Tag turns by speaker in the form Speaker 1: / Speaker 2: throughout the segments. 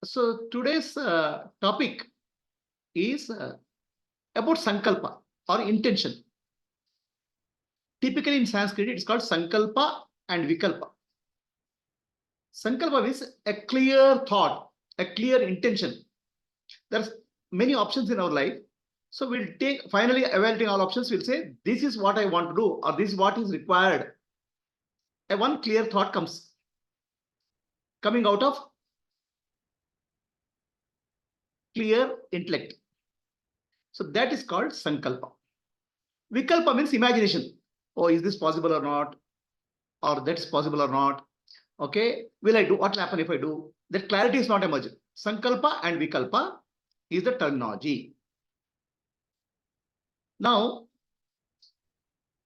Speaker 1: So today's topic is about Sankalpa or intention. Typically in Sanskrit, it's called Sankalpa and Vikalpa. Sankalpa means a clear thought, a clear intention. There's many options in our life. So we'll take, finally evaluating all options, we'll say, this is what I want to do, or this is what is required. A one clear thought coming out of clear intellect. So that is called Sankalpa. Vikalpa means imagination. Oh, is this possible or not? Or that's possible or not? Okay, will I do? What will happen if I do? That clarity is not emergent. Sankalpa and Vikalpa is the terminology. Now,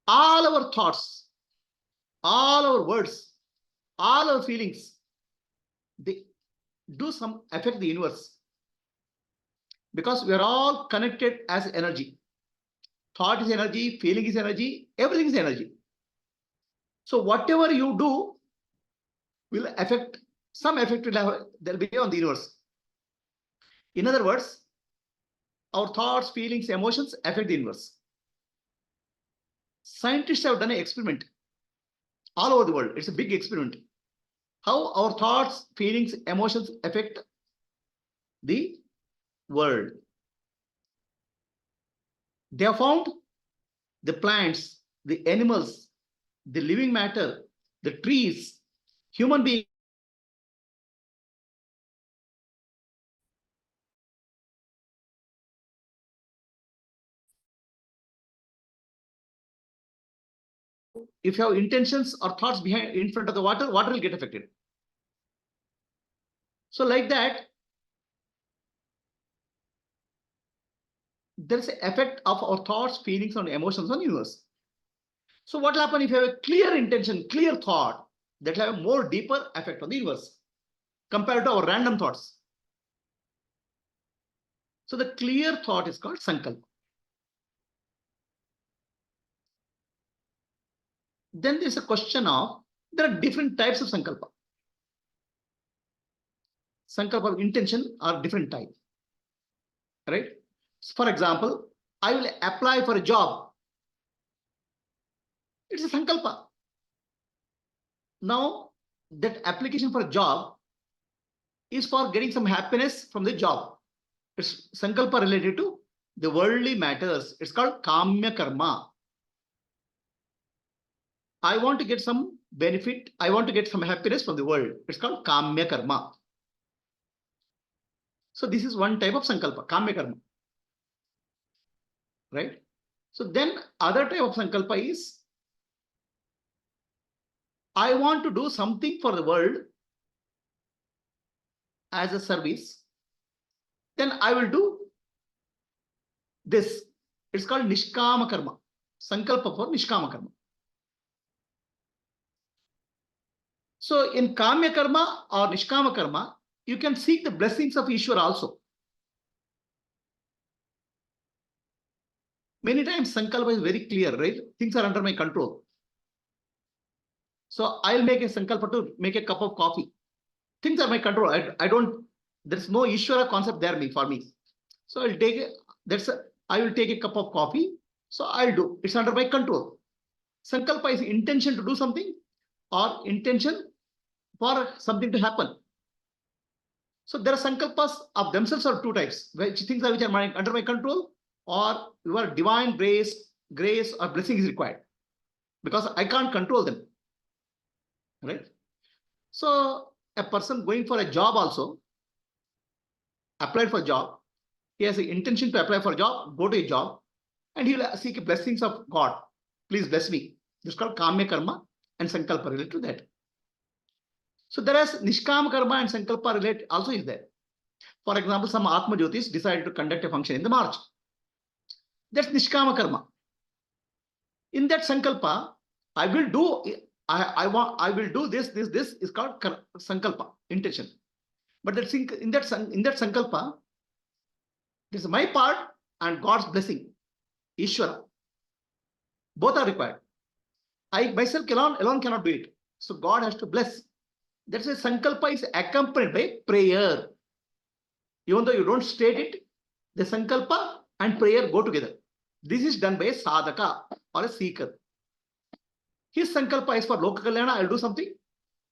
Speaker 1: all our thoughts, all our words, all our feelings, they do some affect the universe. Because we are all connected as energy. Thought is energy, feeling is energy, everything is energy. So whatever you do will affect, some effect there'll be on the universe. In other words, our thoughts, feelings, emotions affect the universe. Scientists have done an experiment all over the world. It's a big experiment. How our thoughts, feelings, emotions affect the world. They have found the plants, the animals, the living matter, the trees, human beings. If you have intentions or thoughts behind in front of the water, water will get affected. So like that, there is an effect of our thoughts, feelings, and emotions on the universe. So what will happen if you have a clear intention, clear thought, that will have a more deeper effect on the universe compared to our random thoughts. So the clear thought is called Sankalpa. Then there's a question of, there are different types of Sankalpa. Sankalpa of intention are different types, right? For example, I will apply for a job. It's a Sankalpa. Now, that application for a job is for getting some happiness from the job. It's Sankalpa related to the worldly matters. It's called Kamya Karma. I want to get some benefit. I want to get some happiness from the world. It's called Kamya Karma. So this is one type of Sankalpa, Kamya Karma. Right? So then other type of Sankalpa is, I want to do something for the world as a service. Then I will do this. It's called Nishkama Karma. Sankalpa for Nishkama Karma. So in Kamya Karma or Nishkama Karma, you can seek the blessings of Ishvara also. Many times Sankalpa is very clear, right? Things are under my control. So I'll make a Sankalpa to make a cup of coffee. Things are my control. I don't, there's no Ishvara concept there for me. So I'll take I will take a cup of coffee. So I'll do, it's under my control. Sankalpa is intention to do something or intention for something to happen. So there are Sankalpas of themselves are two types, which things are which are under my control, or your divine grace or blessing is required, because I can't control them, right? So a person going for a job also, applied for a job, he has the intention to apply for a job, go to a job, and he will seek blessings of God. Please bless me. This is called Kamya Karma and Sankalpa related to that. So there is Nishkama Karma and Sankalpa related also is there. For example, some Atma Jyotis decided to conduct a function in the March. That's Nishkama Karma. In that Sankalpa, I will do, I will do this is called Sankalpa, intention. But that in that Sankalpa, this is my part and God's blessing, Ishvara. Both are required. I myself alone cannot do it. So God has to bless. That's why Sankalpa is accompanied by prayer. Even though you don't state it, the sankalpa and prayer go together. This is done by a sadhaka or a seeker. His sankalpa is for loka kalyana, I'll do something.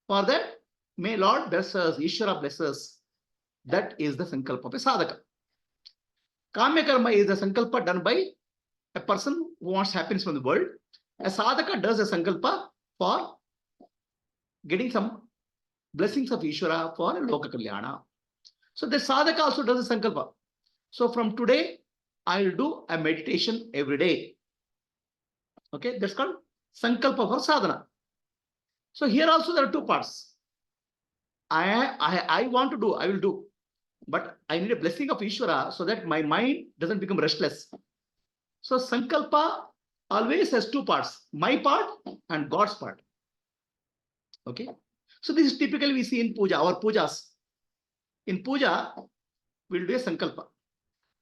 Speaker 1: For that, may Lord bless us, Ishvara bless us. That is the sankalpa of a sadhaka. Kamya karma is the sankalpa done by a person who wants happiness from the world. A sadhaka does a sankalpa for getting some blessings of Ishvara for loka kalyana. So the sadhaka also does a sankalpa. So from today, I'll do a meditation every day. Okay, that's called sankalpa for sadhana. So here also there are two parts. I want to do, I will do. But I need a blessing of Ishvara so that my mind doesn't become restless. So sankalpa always has two parts, my part and God's part. Okay. So this is typically we see in puja, our pujas. In puja, we'll do a sankalpa.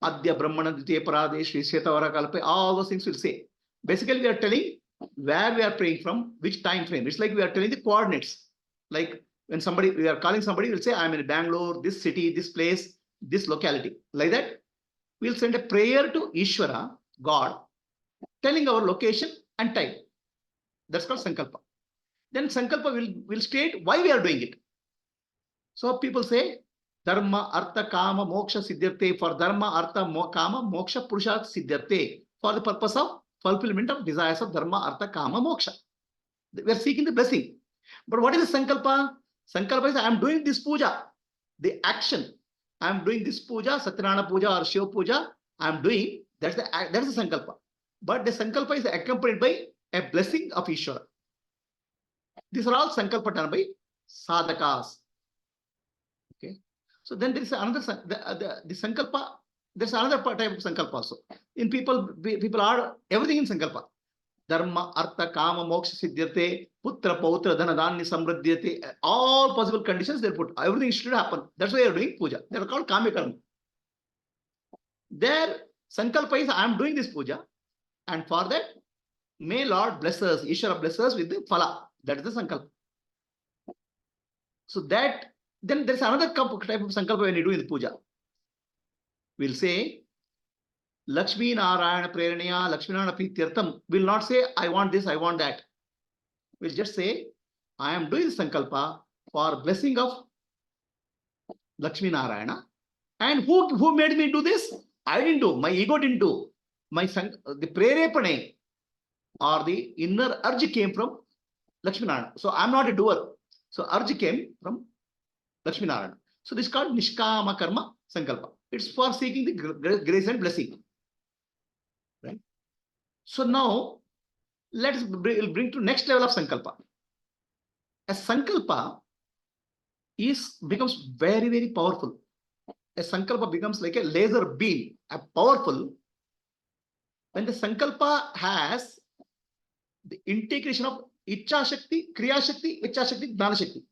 Speaker 1: Adya Brahmana Dvitiya Parade, Shri Shetavara Kalpe, all those things we'll say. Basically, we are telling where we are praying from, which time frame. It's like we are telling the coordinates. Like when we are calling somebody, we'll say, I'm in Bangalore, this city, this place, this locality. Like that, we'll send a prayer to Ishvara, God, telling our location and time. That's called sankalpa. Then sankalpa will state why we are doing it. So people say, Dharma, Artha, Kama, Moksha, Siddhyarte. For Dharma, Artha, Kama, Moksha, Purushartha, Siddhyarte. For the purpose of fulfillment of desires of Dharma, Artha, Kama, Moksha. We are seeking the blessing. But what is the sankalpa? Sankalpa is I am doing this puja. The action. I am doing this puja, Satyanarayana puja or Shiva puja. I am doing, that's the sankalpa. But the sankalpa is accompanied by a blessing of Ishvara. These are all sankalpa done by sadhakas. Okay. So then there is another the sankalpa. There's another type of sankalpa also. In people are everything in sankalpa. Dharma, Artha, Kama, Moksha, Siddhyate, Putra, Pautra, Dhana, Dhanya, Samriddhyate. All possible conditions they put. Everything should happen. That's why they are doing puja. They are called Kamya Karma. Their sankalpa is I am doing this puja, and for that, may Lord bless us, Ishvara bless us with the phala. That is the sankalpa. So that, then there's another type of sankalpa when you do in the puja. We'll say, Lakshmi Narayana Preraniya, Lakshmi Narayana Prityartham. We'll not say, I want this, I want that. We'll just say, I am doing sankalpa for blessing of Lakshmi Narayana. And who made me do this? I didn't do. My ego didn't do. The prerepane or the inner urge came from Lakshmi Narayana. So I'm not a doer. So urge came from Lakshmi Narayana. So this is called Nishkama Karma Sankalpa. It's for seeking the grace and blessing. Right? So now, let's bring to next level of Sankalpa. A Sankalpa becomes very, very powerful. A Sankalpa becomes like a laser beam, a powerful. When the Sankalpa has the integration of Ichcha Shakti, Kriya Shakti, Ichcha Shakti, Jnana Shakti.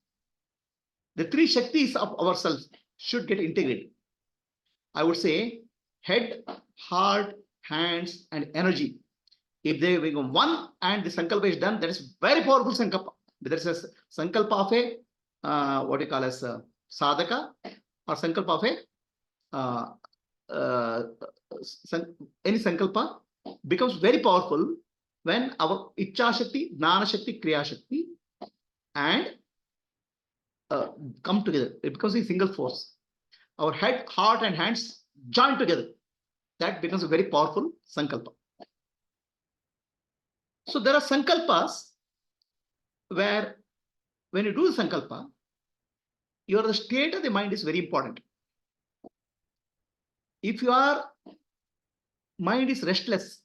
Speaker 1: The three Shaktis of ourselves should get integrated. I would say head, heart, hands, and energy. If they become one and the Sankalpa is done, that is very powerful Sankalpa. There is a Sankalpa of a, what you call as sadhaka, or Sankalpa of any Sankalpa becomes very powerful when our Ichcha Shakti, Jnana Shakti, Kriya Shakti, and come together. It becomes a single force. Our head, heart, and hands join together. That becomes a very powerful Sankalpa. So there are Sankalpas where when you do the Sankalpa, the state of the mind is very important. If your mind is restless,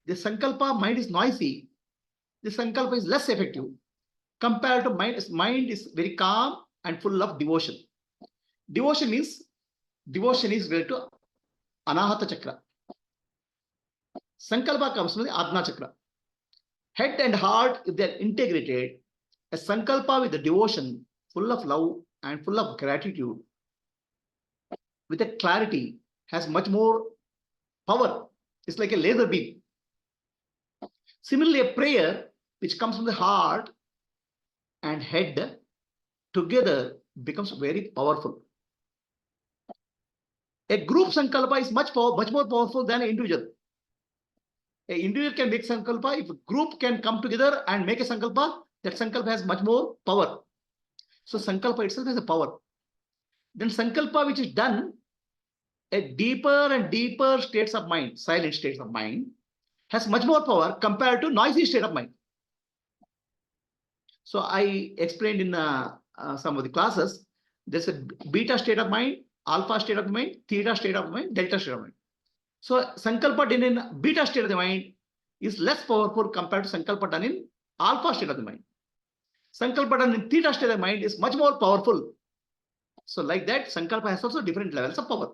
Speaker 1: the Sankalpa mind is noisy, the Sankalpa is less effective compared to mind is very calm and full of devotion. Devotion is related to Anahata Chakra. Sankalpa comes from the Adna Chakra. Head and heart, if they are integrated, a Sankalpa with the devotion, full of love and full of gratitude, with a clarity, has much more power. It's like a laser beam. Similarly, a prayer which comes from the heart and head together becomes very powerful. A group Sankalpa is much more powerful than an individual. An individual can make Sankalpa. If a group can come together and make a Sankalpa, that Sankalpa has much more power. So Sankalpa itself has a power. Then Sankalpa which is done, a deeper and deeper states of mind, silent states of mind, has much more power compared to noisy state of mind. So I explained in some of the classes, there's a beta state of mind, alpha state of mind, theta state of mind, delta state of mind. So Sankalpa done in beta state of the mind is less powerful compared to Sankalpa done in alpha state of the mind. Sankalpa done in theta state of the mind is much more powerful. So like that, Sankalpa has also different levels of power.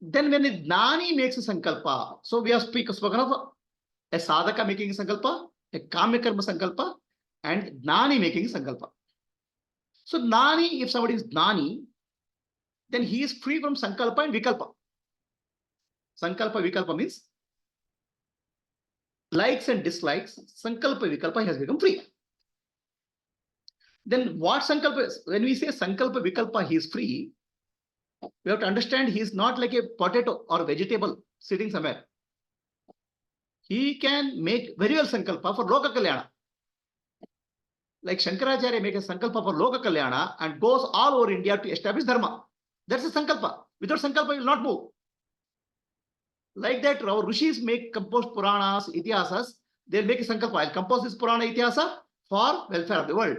Speaker 1: Then when a Gnani makes a Sankalpa, so we have spoken of a sadhaka making a Sankalpa, a kamya karma Sankalpa, and Gnani making a Sankalpa. So Gnani, if somebody is Gnani, then he is free from Sankalpa and Vikalpa. Sankalpa Vikalpa means likes and dislikes. Sankalpa Vikalpa has become free. Then what Sankalpa is? When we say Sankalpa Vikalpa, he is free, we have to understand he is not like a potato or a vegetable sitting somewhere. He can make very well Sankalpa for Loka Kalyana. Like Shankaracharya make a Sankalpa for Loka Kalyana and goes all over India to establish Dharma. That's a Sankalpa. Without Sankalpa, he will not move. Like that, our Rishis compose Puranas, Itihasas. They'll make a Sankalpa. I'll compose this Purana Itihasa for welfare of the world.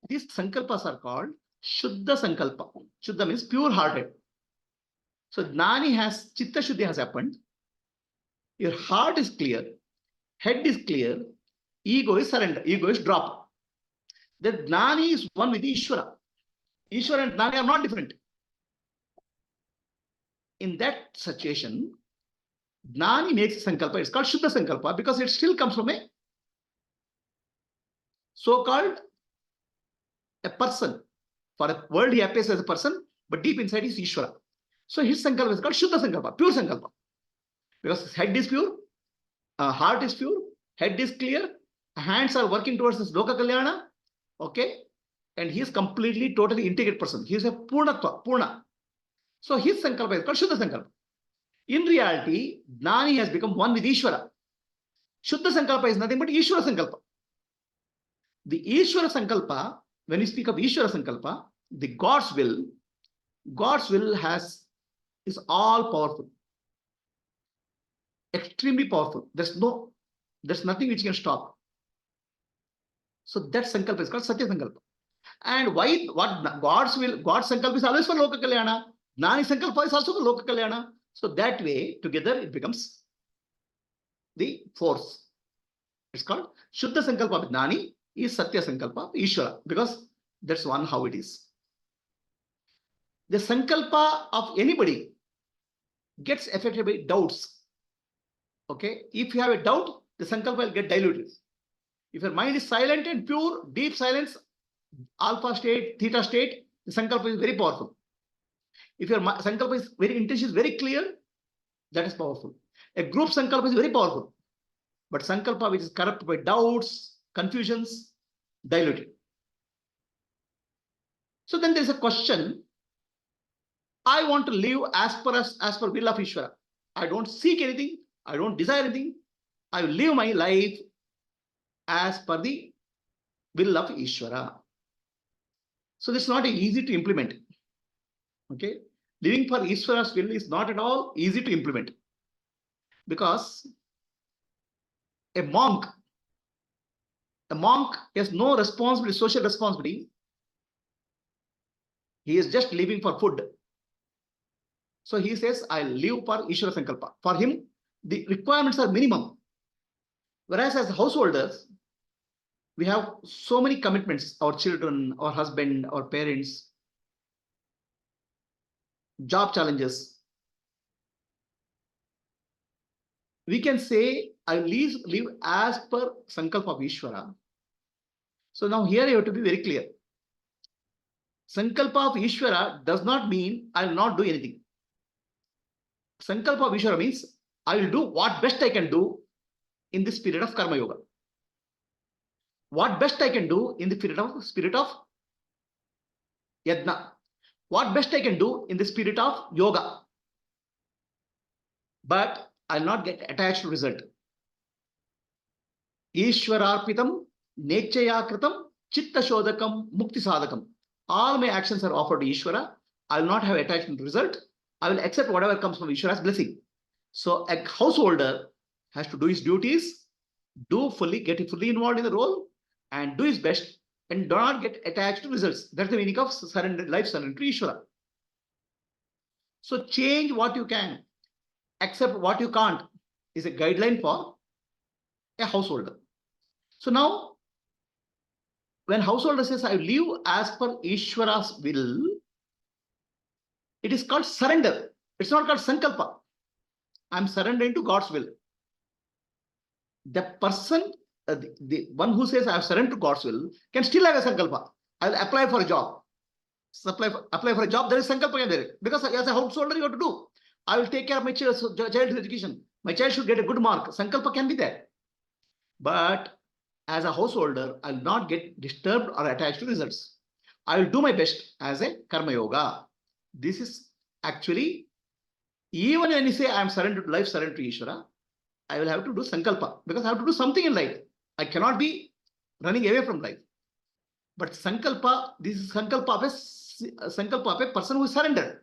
Speaker 1: These Sankalpas are called Shuddha Sankalpa. Shuddha means pure-hearted. So Gnani has, Chitta Shuddhi has happened. Your heart is clear, head is clear, ego is surrender, ego is drop. The Gnani is one with Ishvara. Ishvara and Gnani are not different. In that situation, Gnani makes Sankalpa. It's called Shuddha Sankalpa because it still comes from a so-called a person. For a world, he appears as a person, but deep inside is Ishvara. So his Sankalpa is called Shuddha Sankalpa, pure Sankalpa. Because his head is pure, heart is pure, head is clear, hands are working towards this Loka Kalyana, okay? And he is completely, totally integrated person. He is a Purnatva, Purna. So his Sankalpa is called Shuddha Sankalpa. In reality, Gnani has become one with Ishvara. Shuddha Sankalpa is nothing but Ishvara Sankalpa. The Ishvara Sankalpa, when we speak of Ishvara Sankalpa, the God's will is all powerful. Extremely powerful. There's nothing which can stop. So that Sankalpa is called Satya Sankalpa. And why, God's Sankalpa is always for Loka Kalyana. Gnani Sankalpa is also for Loka Kalyana. So that way, together, it becomes the force. It's called Shuddha Sankalpa with Gnani is Satya Sankalpa, Ishvara, because that's one how it is. The Sankalpa of anybody gets affected by doubts. Okay, if you have a doubt, the Sankalpa will get diluted. If your mind is silent and pure, deep silence, alpha state, theta state, the Sankalpa is very powerful. If your Sankalpa is very intention, is very clear, that is powerful. A group Sankalpa is very powerful. But Sankalpa which is corrupted by doubts, confusions, diluted. So then there's a question. I want to live as per will of Ishvara. I don't seek anything. I don't desire anything. I will live my life as per the will of Ishvara. So this is not easy to implement. Okay, living for Ishvara's will is not at all easy to implement, because a monk has no responsibility, social responsibility. He is just living for food. So he says, I live for Ishvara Sankalpa. For him, the requirements are minimum. Whereas as householders, we have so many commitments, our children, our husband, our parents, job challenges. We can say, I live as per Sankalpa of Ishvara. So now here you have to be very clear. Sankalpa of Ishvara does not mean I will not do anything. Sankalpa of Ishvara means I will do what best I can do in this period of Karma Yoga. What best I can do in the spirit of Yajna. what best I can do in the spirit of yoga. But I'll not get attached to result. Ishwararpitam, Nechaya Kritam, Chitta Shodakam, Mukti Sadakam. All my actions are offered to Ishvara. I will not have attachment to result. I will accept whatever comes from Ishvara's blessing. So a householder has to do his duties, get fully involved in the role, and do his best, and do not get attached to results. That's the meaning of surrender, life surrender to Ishvara. So change what you can, accept what you can't is a guideline for a householder. So now, when householder says, I live as per Ishvara's will, it is called surrender. It's not called Sankalpa. I'm surrendering to God's will. The person, the one who says I have surrendered to God's will, can still have a Sankalpa. I will apply for a job. Apply for a job, there is Sankalpa there. Because as a householder, you have to do. I will take care of my child's education. My child should get a good mark. Sankalpa can be there. But as a householder, I will not get disturbed or attached to results. I will do my best as a karma yoga. This is actually, even when you say I am surrendered to life, surrendered to Ishvara, I will have to do Sankalpa because I have to do something in life. I cannot be running away from life. But Sankalpa, this is Sankalpa of a person who is surrendered.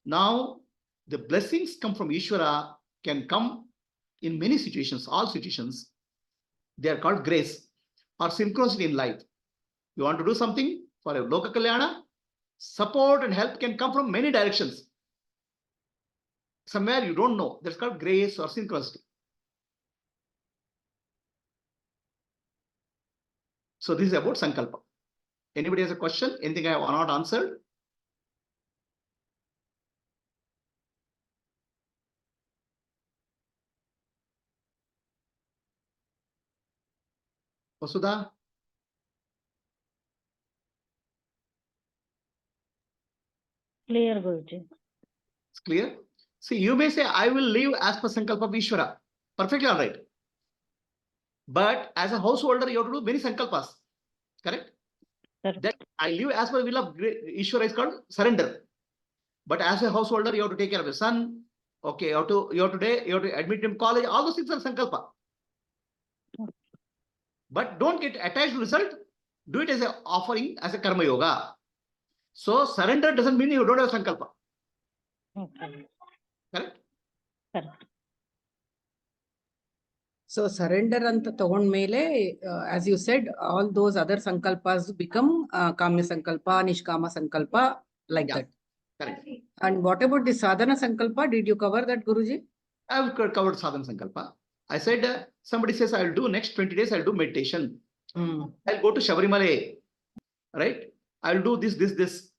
Speaker 1: Now, the blessings come from Ishvara can come in many situations, all situations. They are called grace or synchronicity in life. You want to do something for a Loka Kalyana, support and help can come from many directions. Somewhere you don't know. That's called grace or synchronicity. So this is about Sankalpa. Anybody has a question? Anything I have not answered? Vasudha?
Speaker 2: Clear, Guruji.
Speaker 1: It's clear? See, you may say, I will live as per Sankalpa of Ishvara. Perfectly all right. But as a householder, you have to do many Sankalpas. Correct? That I live as per the will of Ishvara is called surrender. But as a householder, you have to take care of your son. Okay, you have to admit him to college. All those things are Sankalpa. But don't get attached to result. Do it as an offering, as a karma yoga. So surrender doesn't mean you don't have Sankalpa.
Speaker 2: Okay.
Speaker 1: Correct?
Speaker 2: Correct.
Speaker 3: So surrender anta tagond mele, as you said, all those other sankalpas become kamya sankalpa, nishkama sankalpa, like that.
Speaker 1: Correct.
Speaker 3: And what about the sadhana sankalpa? Did you cover that, Guruji?
Speaker 1: I've covered sadhana sankalpa. I said, somebody says, I'll do next 20 days, I'll do meditation. I'll go to Shabrimala, right? I'll do this.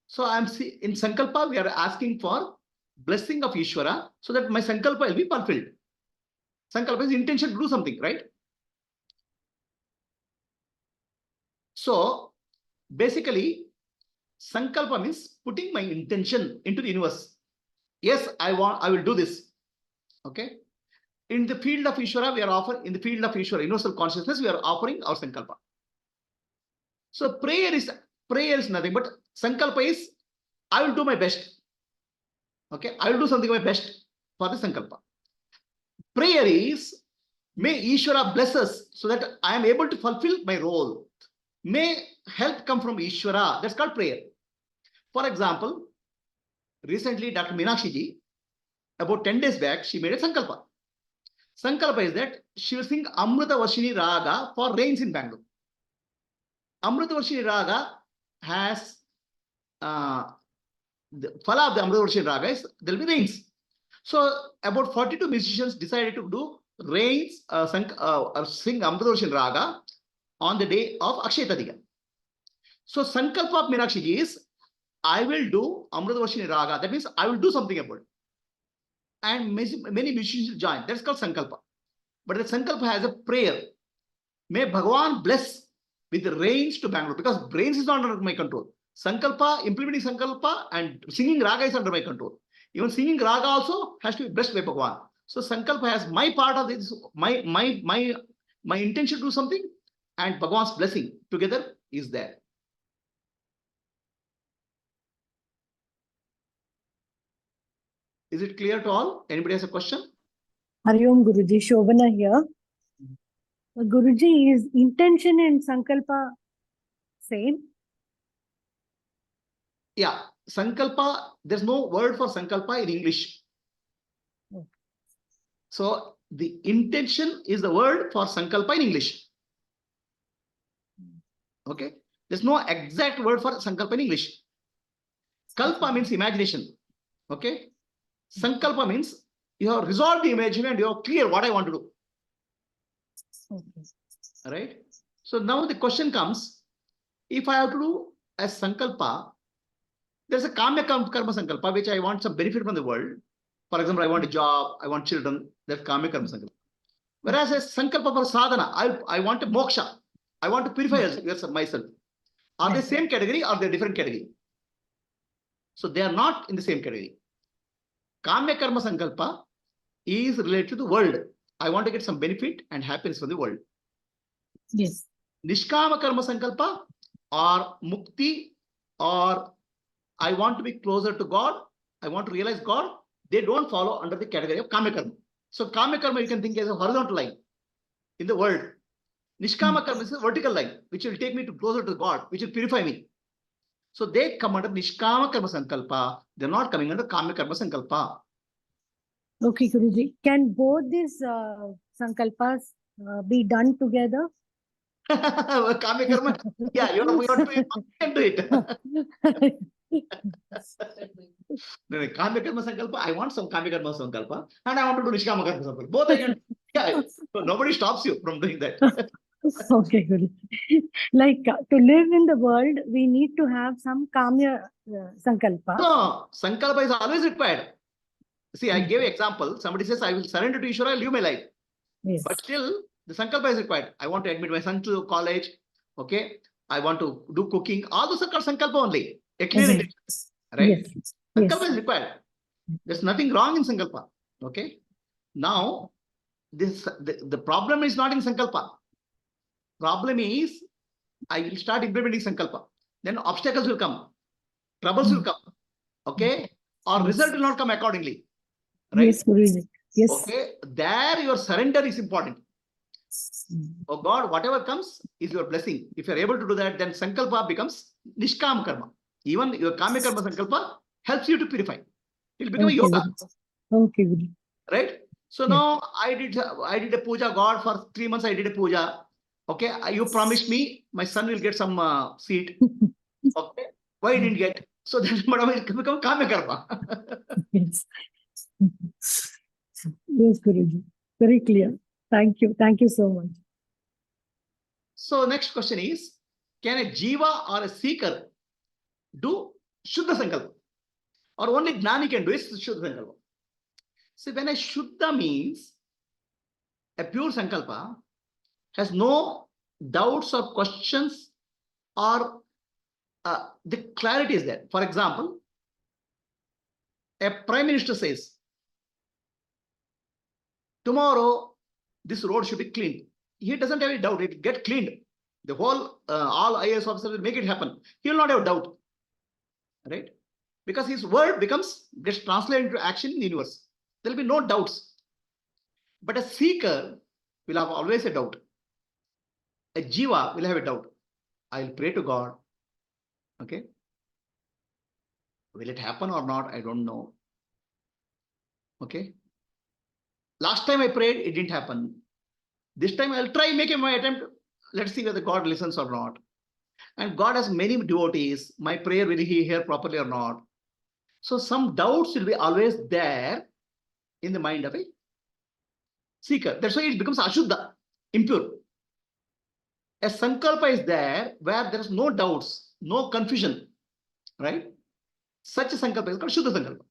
Speaker 1: So in Sankalpa, we are asking for blessing of Ishvara so that my Sankalpa will be fulfilled. Sankalpa is intention to do something, right? So basically, Sankalpa means putting my intention into the universe. Yes, I will do this. Okay. In the field of Ishvara, we are offering, in the field of Ishvara, universal consciousness, we are offering our Sankalpa. So prayer is nothing but Sankalpa is, I will do my best. Okay, I will do something my best for the Sankalpa. Prayer is, may Ishvara bless us so that I am able to fulfill my role. May help come from Ishvara. That's called prayer. For example, recently Dr. Meenakshi ji, about 10 days back, she made a Sankalpa. Sankalpa is that she will sing Amrita Varshini Raga for rains in Bangalore. Amrita Varshini Raga has the phala of the Amrita Varshini Raga is there will be rains. So about 42 musicians decided to do rains, sing Amrita Varshini Raga on the day of Akshaya Tritiya. So Sankalpa of Meenakshi ji is, I will do Amrita Varshini Raga. That means I will do something about it. And many musicians join. That's called Sankalpa. But the Sankalpa has a prayer. May Bhagavan bless with the rains to Bangalore, because rains is not under my control. Sankalpa, implementing Sankalpa and singing Raga is under my control. Even singing Raga also has to be blessed by Bhagavan. So Sankalpa has my part of this, my intention to do something, and Bhagavan's blessing together is there. Is it clear to all? Anybody has a question?
Speaker 2: Hari Om Guruji, Shobana here. Guruji, is intention and Sankalpa same?
Speaker 1: Yeah, Sankalpa, there's no word for Sankalpa in English.
Speaker 2: Okay.
Speaker 1: So the intention is the word for Sankalpa in English. Okay, there's no exact word for Sankalpa in English. Kalpa means imagination. Okay, Sankalpa means you have resolved the imagination and you are clear what I want to do.
Speaker 2: Okay.
Speaker 1: Right? So now the question comes, if I have to do a Sankalpa, there's a Kamya Karma Sankalpa, which I want some benefit from the world. For example, I want a job, I want children, that's Kamya Karma Sankalpa. Whereas a Sankalpa for sadhana, I want a moksha, I want to purify myself. Are they same category or they different category? So they are not in the same category. Kamya Karma Sankalpa is related to the world. I want to get some benefit and happiness from the world.
Speaker 2: Yes.
Speaker 1: Nishkama Karma Sankalpa or Mukti or I want to be closer to God, I want to realize God, they don't follow under the category of Kamya Karma. So Kamya Karma you can think as a horizontal line in the world. Nishkama Karma is a vertical line, which will take me to closer to God, which will purify me. So they come under Nishkama Karma Sankalpa. They're not coming under Kamya Karma Sankalpa.
Speaker 2: Okay, Guruji. Can both these Sankalpas be done together?
Speaker 1: Kamya Karma, yeah, you want to do it. Kamya Karma Sankalpa, I want some Kamya Karma Sankalpa and I want to do Nishkama Karma Sankalpa. Both I can, yeah, so nobody stops you from doing that.
Speaker 2: Okay, Guruji. Like to live in the world, we need to have some Kamya Sankalpa.
Speaker 1: No, Sankalpa is always required. See, I gave an example. Somebody says, I will surrender to Ishvara, I'll live my life.
Speaker 2: Yes.
Speaker 1: But still, the Sankalpa is required. I want to admit my son to college. Okay. I want to do cooking. All those are called Sankalpa only. A clear intention. Right?
Speaker 2: Yes.
Speaker 1: Sankalpa
Speaker 2: Yes.
Speaker 1: is required. There's nothing wrong in Sankalpa. Okay. Now, the problem is not in Sankalpa. Problem is, I will start implementing Sankalpa. Then obstacles will come. Troubles will come. Okay. Or result will not come accordingly. Right?
Speaker 2: Yes, Guruji. Yes.
Speaker 1: Okay. There your surrender is important. Oh God, whatever comes is your blessing. If you're able to do that, then Sankalpa becomes Nishkam Karma. Even your Kamya Karma Sankalpa helps you to purify. It will become a yoga.
Speaker 2: Okay, Guruji.
Speaker 1: Right? So now I did a puja, God, for 3 months I did a puja. Okay, you promised me my son will get some seat. Okay, why he didn't get? So then it will become Kamya Karma.
Speaker 2: Yes. Yes, Guruji. Very clear. Thank you. Thank you so much.
Speaker 1: So next question is, can a jiva or a seeker do Shuddha Sankalpa? Or only Gnani can do it Shuddha Sankalpa? See, when a Shuddha means a pure Sankalpa has no doubts or questions or the clarity is there. For example, a Prime Minister says, tomorrow this road should be cleaned. He doesn't have any doubt, it will get cleaned. The whole, all IAS officers will make it happen. He will not have doubt, right? Because his word gets translated into action in the universe. There will be no doubts. But a seeker will have always a doubt. A jiva will have a doubt. I will pray to God. Okay. Will it happen or not? I don't know. Okay. Last time I prayed, it didn't happen. This time I'll try making my attempt. Let's see whether God listens or not. And God has many devotees. My prayer, will he hear properly or not? So some doubts will be always there in the mind of a seeker. That's why it becomes ashuddha, impure. A sankalpa is there where there is no doubts, no confusion, right? Such a sankalpa is called shuddha sankalpa.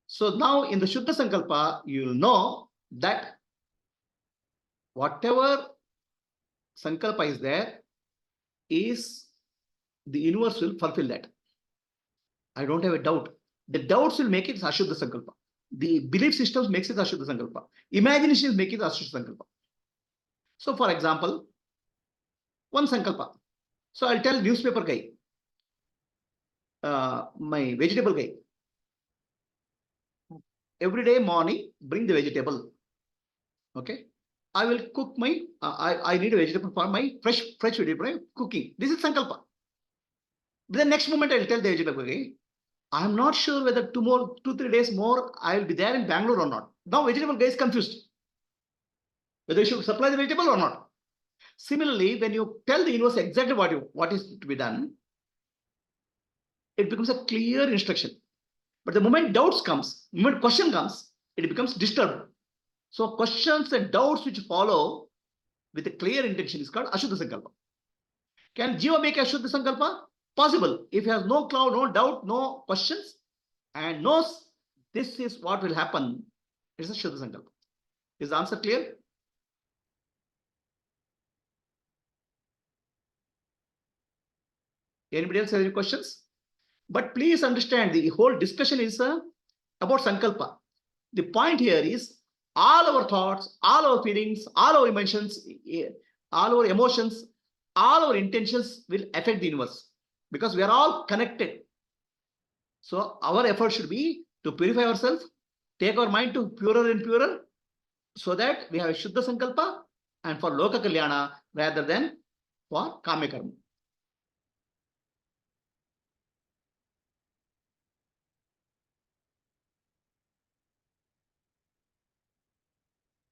Speaker 1: So now in the shuddha sankalpa, you will know that whatever sankalpa is there is the universe will fulfill that. I don't have a doubt. The doubts will make it ashuddha sankalpa. The belief systems makes it ashuddha sankalpa. Imaginations make it ashuddha sankalpa. So for example, one sankalpa. So I'll tell newspaper guy, my vegetable guy, every day morning, bring the vegetable. Okay. I will cook my, I need a vegetable for my fresh vegetable cooking. This is Sankalpa. The next moment I will tell the vegetable, okay, I am not sure whether tomorrow, 2-3 days more, I will be there in Bangalore or not. Now vegetable guy is confused whether you should supply the vegetable or not. Similarly, when you tell the universe exactly what is to be done, it becomes a clear instruction. But the moment doubts comes, moment question comes, it becomes disturbed. So questions and doubts which follow with a clear intention is called Ashuddha Sankalpa. Can Jiva make Ashuddha Sankalpa? Possible. If he has no cloud, no doubt, no questions, and knows this is what will happen, it's a Shuddha Sankalpa. Is the answer clear? Anybody else have any questions? But please understand, the whole discussion is about Sankalpa. The point here is all our thoughts, all our feelings, all our emotions, all our emotions, all our intentions will affect the universe because we are all connected. So our effort should be to purify ourselves, take our mind to purer and purer, so that we have a Shuddha Sankalpa and for Loka Kalyana rather than for Kamya Karma.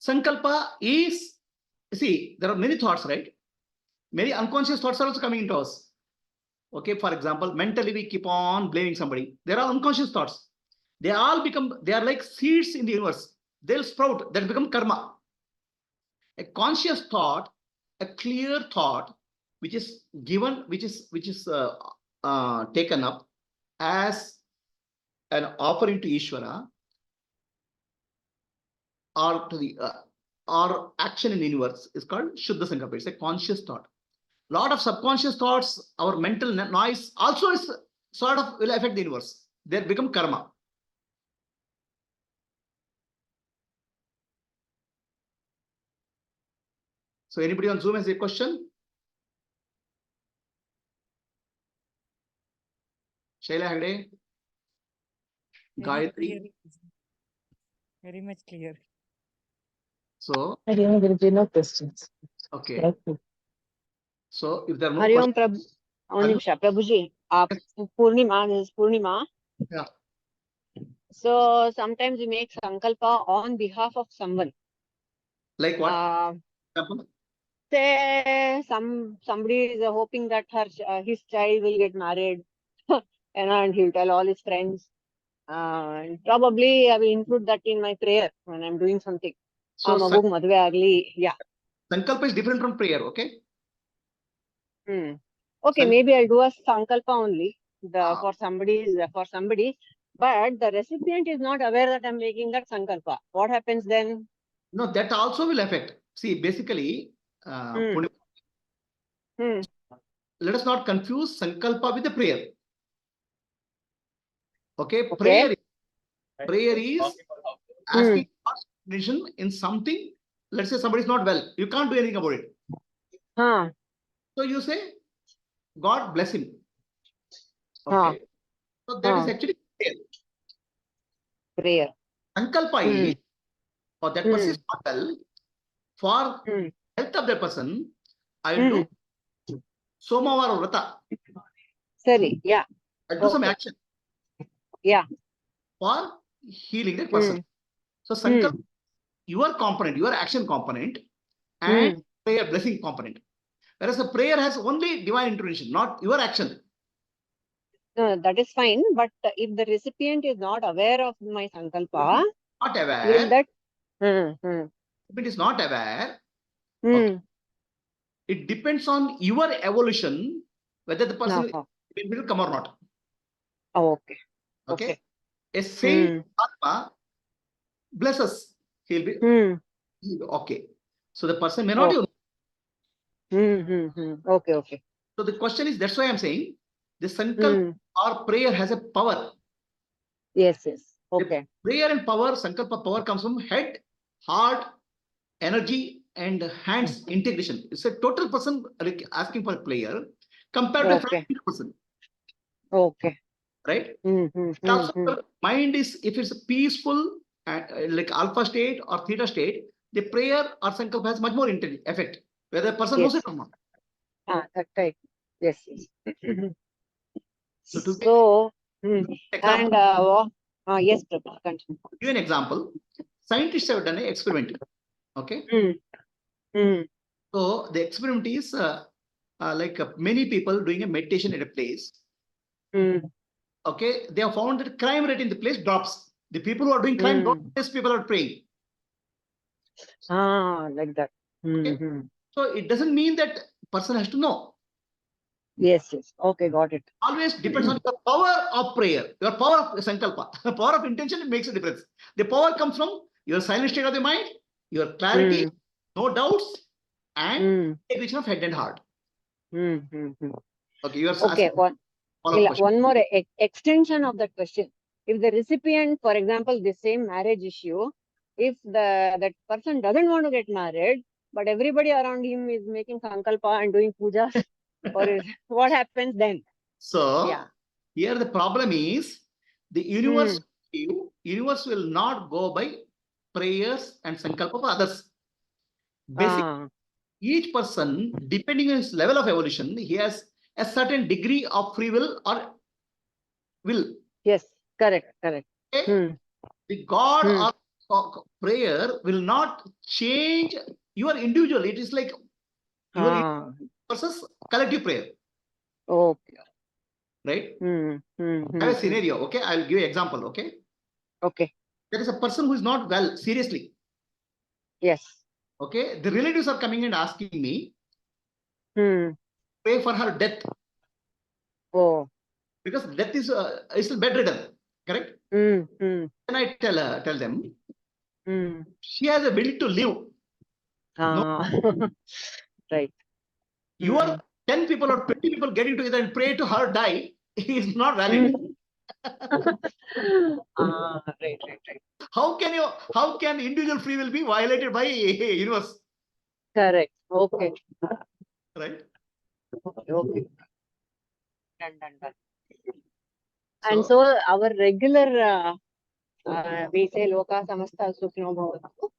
Speaker 1: Sankalpa is, see, there are many thoughts, right? Many unconscious thoughts are also coming into us. Okay, for example, mentally we keep on blaming somebody. There are unconscious thoughts. They are like seeds in the universe. They'll sprout, they'll become karma. A conscious thought, a clear thought, which is given, which is taken up as an offering to Ishvara or to the or action in the universe is called Shuddha Sankalpa. It's a conscious thought. Lot of subconscious thoughts, our mental noise also is sort of will affect the universe. They become karma. So anybody on Zoom has a question? Shaila Hegde? Gayatri?
Speaker 4: Very much clear.
Speaker 1: So,
Speaker 5: Hariom, there will be no questions.
Speaker 1: okay.
Speaker 5: Thank you.
Speaker 1: So if there are no
Speaker 6: Hariom
Speaker 1: questions,
Speaker 6: Prabhuji, Purnima, this is Purnima.
Speaker 1: Yeah.
Speaker 6: So sometimes we make sankalpa on behalf of someone.
Speaker 1: Like what?
Speaker 6: Say somebody is hoping that his child will get married, and he'll tell all his friends. And probably I will include that in my prayer when I'm doing something.
Speaker 1: So
Speaker 6: Yeah.
Speaker 1: Sankalpa is different from prayer, okay?
Speaker 6: Okay, maybe I'll do a sankalpa only for somebody, but the recipient is not aware that I'm making that sankalpa. What happens then?
Speaker 1: No, that also will affect. See, basically, let us not confuse Sankalpa with the prayer. Okay, prayer is asking permission in something. Let's say somebody is not well. You can't do anything about it. So you say, God bless him. Okay. So that is actually prayer. Sankalpa is for that person is not well. For health of that person, I will do Somavara Vrata.
Speaker 6: Yeah.
Speaker 1: I do some action.
Speaker 6: Yeah.
Speaker 1: For healing that person. So Sankalpa, your component, your action component, and prayer blessing component. Whereas a prayer has only divine intervention, not your action.
Speaker 6: No, that is fine. But if the recipient is not aware of my sankalpa,
Speaker 1: not aware,
Speaker 6: will that?
Speaker 1: If it is not aware, okay, it depends on your evolution whether the person will come or not. Okay. A saint Atma blesses, he'll be okay. So the person may not even.
Speaker 6: Okay.
Speaker 1: So the question is, that's why I'm saying the sankalpa or prayer has a power.
Speaker 6: Yes. Okay.
Speaker 1: The prayer and power, sankalpa power comes from head, heart, energy, and hands integration. It's a total person asking for a prayer compared to a fragmented person.
Speaker 6: Okay.
Speaker 1: Right? Also, mind is, if it's peaceful, and like alpha state or theta state, the prayer or sankalpa has much more effect, whether the person knows
Speaker 6: Yes.
Speaker 1: it or not.
Speaker 6: That's right. Yes.
Speaker 1: So to give
Speaker 6: So,
Speaker 1: example,
Speaker 6: and yes, Prabhu, continue.
Speaker 1: give an example, scientists have done an experiment. Okay,
Speaker 6: Mm, mm,
Speaker 1: so the experiment is like many people doing a meditation at a place.
Speaker 6: mm,
Speaker 1: Okay, they have found that crime rate in the place drops. The people who are doing crime don't, less people are praying.
Speaker 6: like that.
Speaker 1: Okay. So it doesn't mean that person has to know.
Speaker 6: Yes. Okay, got it.
Speaker 1: Always depends on the power of prayer, your power of sankalpa, power of intention makes a difference. The power comes from your silent state of the mind, your clarity, no doubts, and integration of head and heart. Okay, you are
Speaker 6: Okay,
Speaker 1: asking follow-up question.
Speaker 6: one more extension of that question. If the recipient, for example, the same marriage issue, if that person doesn't want to get married, but everybody around him is making sankalpa and doing pujas, what happens then?
Speaker 1: So
Speaker 6: Yeah.
Speaker 1: here the problem is the universe will not go by prayers and sankalpa for others. Basically, each person, depending on his level of evolution, he has a certain degree of free will or will.
Speaker 6: Yes, correct.
Speaker 1: Okay? The God or prayer will not change your individual. It is like your versus collective prayer.
Speaker 6: Okay.
Speaker 1: Right? I have a scenario. Okay, I'll give you an example. Okay.
Speaker 6: Okay.
Speaker 1: There is a person who is not well, seriously.
Speaker 6: Yes.
Speaker 1: Okay, the relatives are coming and asking me, pray for her death.
Speaker 6: Oh.
Speaker 1: Because death is still bedridden, correct? Then I tell them, she has a will to live. No.
Speaker 6: Right.
Speaker 1: You are 10 people or 20 people getting together and pray to her die is not valid.
Speaker 6: Right.
Speaker 1: How can individual free will be violated by universe?
Speaker 6: Correct. Okay.
Speaker 1: Right?
Speaker 6: Okay. Done. And so our regular, we say Loka Samasta Sukhino Bhavatu.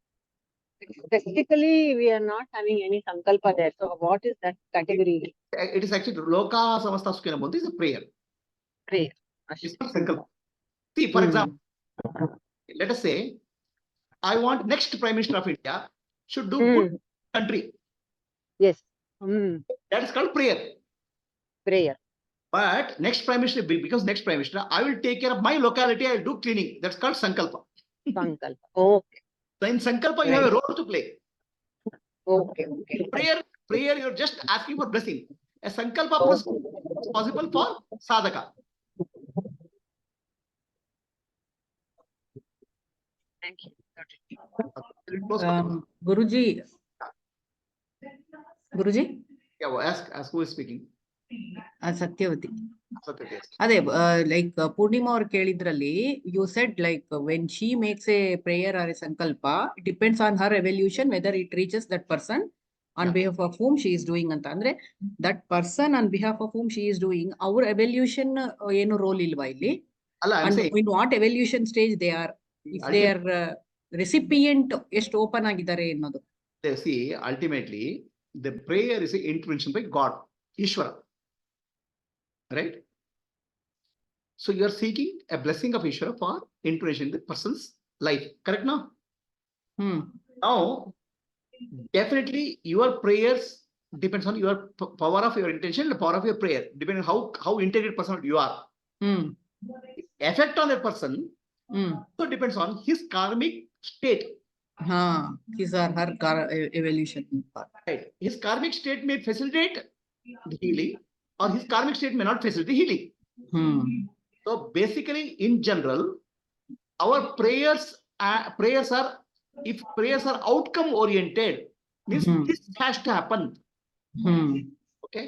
Speaker 6: Specifically, we are not having any sankalpa there. So what is that category?
Speaker 1: It is actually Loka Samasta Sukhina Bhavantu is a prayer.
Speaker 6: Prayer.
Speaker 1: It's not sankalpa. See, for example, let us say, I want next Prime Minister of India should do good country.
Speaker 6: Yes.
Speaker 1: That is called prayer.
Speaker 6: Prayer.
Speaker 1: But next Prime Minister, because next Prime Minister, I will take care of my locality, I will do cleaning. That's called Sankalpa.
Speaker 6: Sankalpa. Okay.
Speaker 1: So in Sankalpa, you have a role to play.
Speaker 6: Okay.
Speaker 1: Prayer, you're just asking for blessing. A Sankalpa is possible for sadhaka.
Speaker 6: Thank you.
Speaker 3: Guruji.
Speaker 1: Yeah, well, ask who is speaking.
Speaker 3: Satyavati. ಅದೇ like Purnima ಅವ್ರು ಕೇಳಿದ್ರಲ್ಲಿ you said like when she makes a prayer or a sankalpa it depends on her evolution whether it reaches that person on behalf of whom she is doing ಅಂತ ಅಂದ್ರೆ that person on behalf of whom she is doing ಅವ್ರ evolution ಏನು role ಇಲ್ವಾ ಇಲ್ಲಿ in what evolution stage they are if they are recipient ಎಷ್ಟು open ಆಗಿದ್ದಾರೆ ಅನ್ನೋದು.
Speaker 1: See, ultimately the prayer is an intervention by God, Ishvara. Right? So you are seeking a blessing of Ishvara for intervention in the person's life. Correct now? Now, definitely your prayers depends on your power of your intention, the power of your prayer, depending on how integrated person you are. Effect on that person also depends on his karmic state.
Speaker 3: His or her evolution.
Speaker 1: Right. His karmic state may facilitate the healing, or his karmic state may not facilitate healing. So basically, in general, our prayers are, if prayers are outcome oriented, means this has to happen. Okay.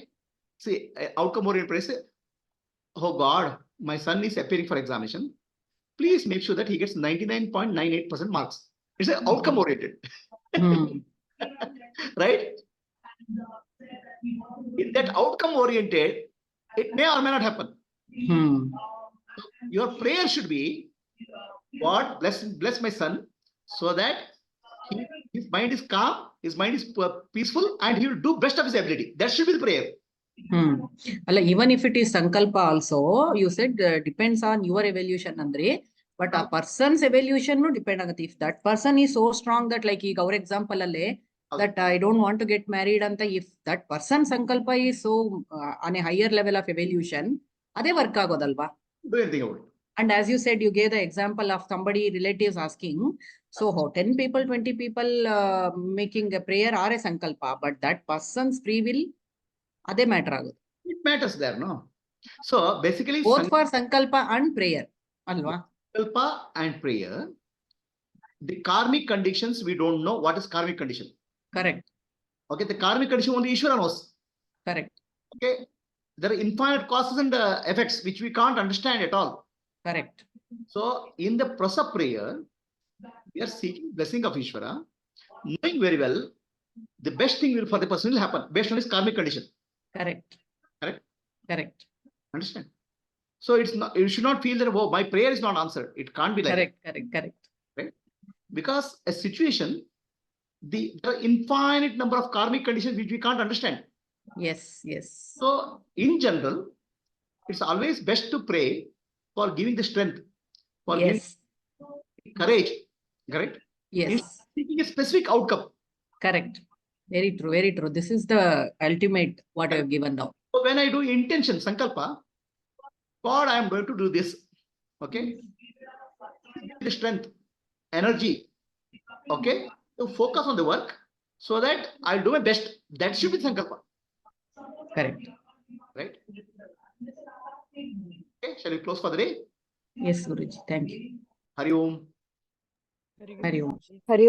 Speaker 1: See, outcome oriented prayer say, oh God, my son is appearing for examination. Please make sure that he gets 99.98% marks. It's an outcome oriented. Right? In that outcome oriented, it may or may not happen. Your prayer should be God bless my son so that his mind is calm, his mind is peaceful, and he will do best of his ability. That should be the prayer.
Speaker 3: Even if it is Sankalpa also, you said depends on your evolution, Andre. But a person's evolution no depend on if that person is so strong that like our example that I don't want to get married and if that person Sankalpa is so on a higher level of evolution, ade work agodalva.
Speaker 1: Do anything about it.
Speaker 3: And as you said, you gave the example of somebody relatives asking, so how 10 people, 20 people making a prayer or a Sankalpa, but that person's free will, ade matter agodu.
Speaker 1: It matters there, no? So basically,
Speaker 3: Both for Sankalpa and prayer, alva?
Speaker 1: Sankalpa and prayer, the karmic conditions, we don't know what is karmic condition.
Speaker 3: Correct.
Speaker 1: Okay, the karmic condition only Ishvara knows.
Speaker 3: Correct.
Speaker 1: Okay, there are infinite causes and effects which we can't understand at all.
Speaker 3: Correct.
Speaker 1: So in the process of prayer, we are seeking blessing of Ishvara, knowing very well the best thing will for the person will happen based on his karmic condition.
Speaker 3: Correct.
Speaker 1: Correct.
Speaker 3: Correct.
Speaker 1: Understand? So it's not, you should not feel that, oh, my prayer is not answered. It can't be like
Speaker 3: Correct.
Speaker 1: that.
Speaker 3: Correct. Correct.
Speaker 1: Right? Because a situation, there are infinite number of karmic conditions which we can't understand.
Speaker 3: Yes. Yes.
Speaker 1: So in general, it's always best to pray for giving the strength, for giving
Speaker 3: Yes.
Speaker 1: courage. Correct?
Speaker 3: Yes.
Speaker 1: Seeking a specific outcome.
Speaker 3: Correct. Very true. Very true. This is the ultimate what I have given now.
Speaker 1: So when I do intention, Sankalpa, God, I am going to do this. Okay? The strength, energy. Okay? To focus on the work so that I'll do my best. That should be Sankalpa.
Speaker 3: Correct.
Speaker 1: Right? Okay, shall we close for the day?
Speaker 3: Yes, Guruji. Thank you.
Speaker 1: Hari Om.
Speaker 4: Very good.
Speaker 3: Hari Om.
Speaker 4: Guruji.
Speaker 6: Hari